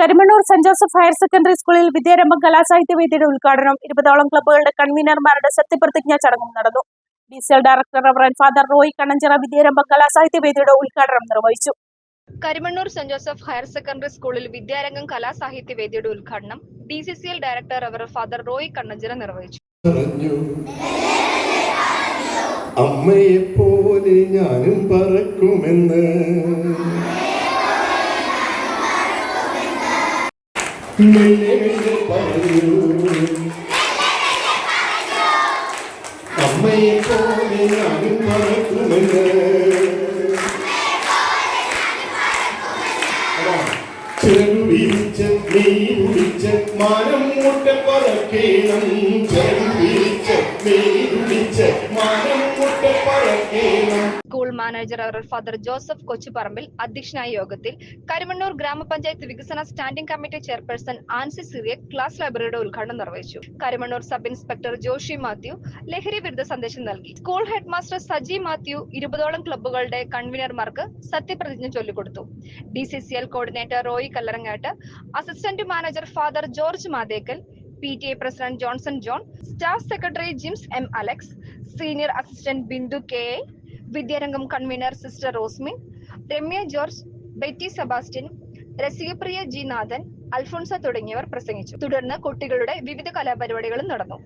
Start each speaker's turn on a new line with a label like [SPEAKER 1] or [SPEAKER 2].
[SPEAKER 1] Karimannoor saint Joseph higher secondary സ്കൂളിൽ വിദ്യാരംഭം കലാസാഹിത്യവേദിയുടെ ഉദ്ഘാടനം 20ഓളം ക്ലബ്ബുകളുടെ കൺവീനർമാരുടെ സത്യപ്രതിജ്ഞാ ചടങ്ങും നടന്നു. DCL director reverend father Roy Kannanchira വിദ്യാരംഭം കലാസാഹിത്യവേദിയുടെ ഉദ്ഘാടനം നിർവഹിച്ചു.
[SPEAKER 2] Karimannoor saint Joseph higher secondary സ്കൂളിൽ വിദ്യാരംഗം കലാസാഹിത്യവേദിയുടെ ഉദ്ഘാടനം DCCL director reverend father Roy Kannanchira നിർവഹിച്ചു.
[SPEAKER 3] അമ്മയെ പോലെ ഞാനും പറക്കുമെന്ന് അമ്മയെ പോലെ ഞാനും പറക്കുമെന്ന് ചെറു വിരിച്ച് നീ കുടിച്ച് മാനം മുട്ട പറക്കേണം. ചെറു വിരിച്ച് നീ കുടിച്ച് മാനം മുട്ട പറക്കേണം.
[SPEAKER 2] School manager father Joseph Kochuparambil അധ്യക്ഷനായ യോഗത്തിൽ കരിമണ്ണൂർ ഗ്രാമപഞ്ചായത്ത് വികസന standing committee chairperson Ancy Cyriac class ലൈബ്രറിയുടെ ഉദ്ഘാടനം നിർവഹിച്ചു. കരിമണ്ണൂർ സബ് ഇൻസ്പെക്ടർ ജോഷി മാത്യു ലഹരി വിരുദ്ധ സന്ദേശം നൽകി. School head master Saji Mathew 20ഓളം ക്ലബ്ബുകളുടെ കൺവീനർമാർക്ക് സത്യപ്രതിജ്ഞ ചൊല്ലിക്കൊടുത്തു. DCCL coordinator Roy Kallarangatt, assistant manager father George Mathekkal, PTA president Johnson John, staff secretary Jims M Alex, senior assistant Bindu KA, വിദ്യാരംഗം convener sister Rosmin, Ramya George, Betty Sebastian, Rasikapriya G നാഥൻ, അൽഫോൺസ തുടങ്ങിയവർ പ്രസംഗിച്ചു. തുടർന്ന് കുട്ടികളുടെ വിവിധ കലാപരിപാടികളും നടന്നു.